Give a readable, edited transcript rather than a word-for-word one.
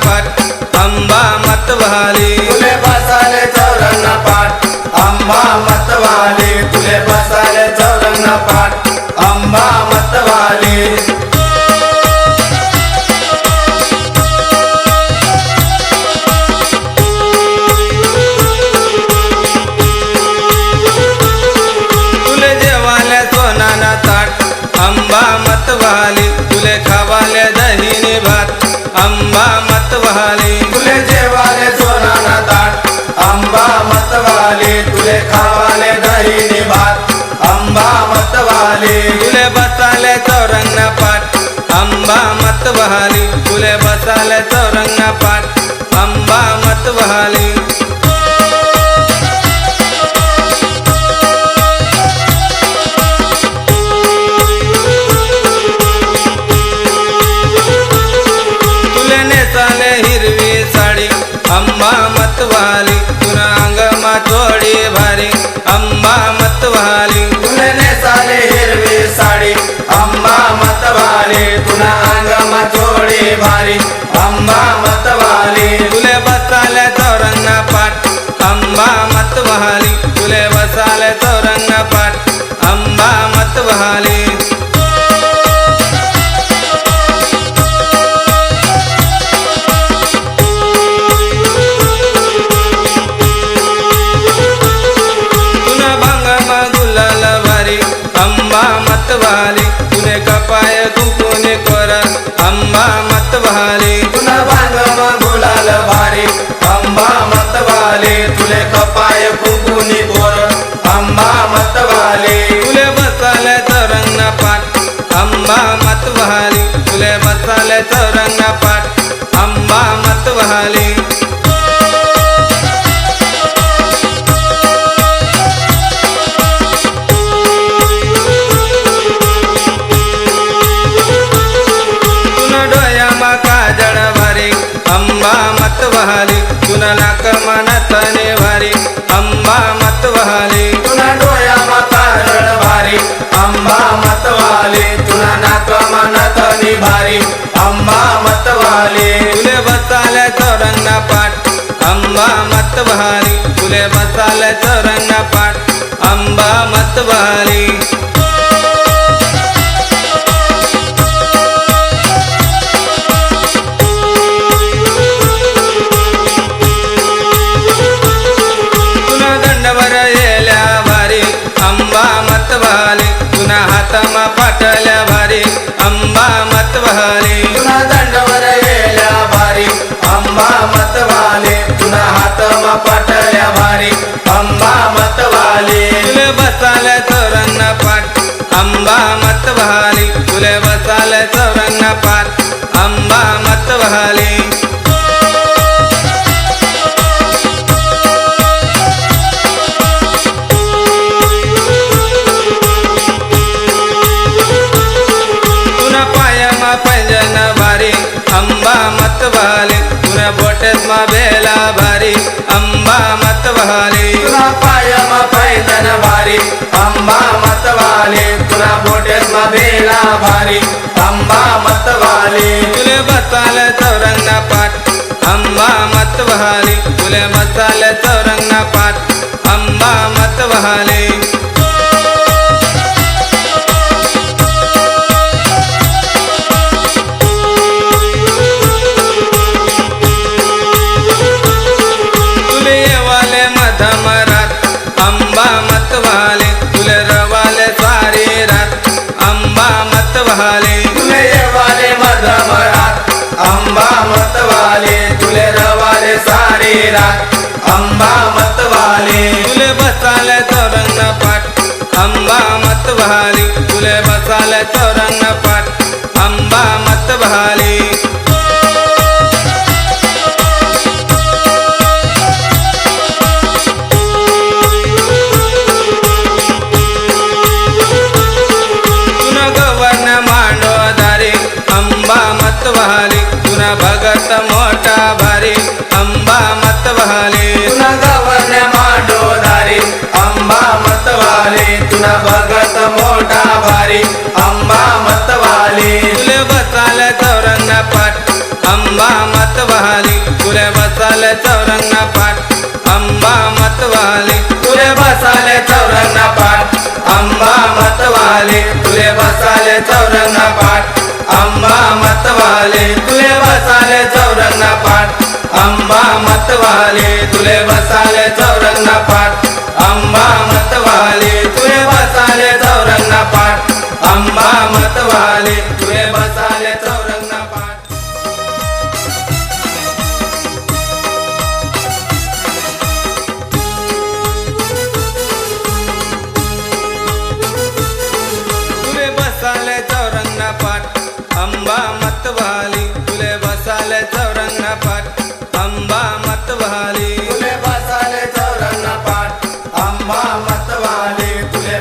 पाठ अंबा मतवाली तुले बसाले चौरंग पाठ अंबा मतवाली तुले बसाले चौरंग पाठ अंबा मतवाली तुले जेवाले सोनाना ताट अंबा मतवाली तुले खावाले दहीने भात अंबा मतवाली तुले जेवाले सोनाना ताट अंबा मतवाली तुले खावाले दहीनी भात अंबा मतवाली तुले बसाले चौरंग पाठ अंबा मतवाली तुले बसाले चौरंग पाठ अंबा मतवाली तुले नेसाले हिरवी साडी अंबा मतवाली तुना अंगमा थोडी भारी अंबा मतवाली तुले नेसाले हिरवी साडी अंबा मतवाली तुना अंगमा थोडी भारी अंबा मतवाली तुले बसाले चौरंग पाठ अंबा मतवाली तुले बसाले चौरंग पाठ अंबा मतवाली तुना भंगमा गुलाल भारी अंबा मतवाली तुने कपाय कुंकुने कोर अंबा मतवाली तुना भांगमा गुलाल भारी अंबा मतवाली तुले कपाय कुंकुनी गोर अंबा मतवाली तुले बसाले चौरंग पाठ अंबा मतवाली तुले बसाले चौरंग पाठ अंबा मतवाली तुना डोयामा काजळ भारी अंबा मतवाली तुना नाकमा नथनी भारी अंबा मतवाली तुना डोयामा काजळ भारी अंबा मतवाली तुना नाकमा नथनी भारी अंबा मतवाली तुले बसाले चौरंग पाठ अंबा मतवाली तुले बसाले चौरंग पाठ अंबा मतवाली तुना दंडवर येल्या भारी अंबा मतवाली तुना हातमा पाटल्या भारी अंबा मतवाली तुना दंडवर येल्या भारी अंबा मतवाली तुना हातमा पाटल्या भारी अंबा मतवाली तुले बसाले चौरंग पाठ अंबा मतवाली तुले बसाले चौरंग पाठ अंबा मतवाली तुना पायमा पैंजन भारी अंबा मतवाली तुना बोटेसमा बेला भारी अंबा मतवाली तुना पायमा पैदन भारी अंबा मतवाली तुना बोटेसमा बेला भारी अंबा मतवाली तुले बसाले चौरंग पाठ अंबा मतवाली तुले बसाले चौरंग पाठ अंबा मतवाली तुले येवाले मधमरात अंबा मतवाली तुले रवाले सारी रात अंबा मतवाली तुले येवाले मधमरात अंबा मतवाली तुले रवाले सारी रात अंबा मतवाली तुले बसाले चौरंग पाठ अंबा मतवाली तुले बसाले चौरंग पाठ अंबा मतवाली तुना गवन मांडोदारी अंबा मतवाली तुना भगत मोठा भारी अंबा मतवाली तुना गवन मांडोदारी अंबा मतवाली तुना भगत मोठा भारी अंबा मतवाली तुले बसाले चौरंग पाठ अंबा मतवाली तुले बसाले चौरंगा पाठ अंबा मतवाली तुले बसाले चौरंगा पाठ अंबा मतवाली तुले बसाले चौरंगा पाठ अंबा मतवाली तुले बसाले चौरंगा पाठ अंबा मतवाली तुले बसाले चौरंगा पाठ अंबा मतवाली तुले बसाले चौरंगा पाठ अंबा मतवाली तुले बसाले चौरंगा पाठ तुले बसाले चौरंगा पाठ अंबा मतवाली तुले बसाले चौरंगा पाठ अंबा मतवाली तुले बसाले चौरंगा पाठ अंबा मतवाली तुले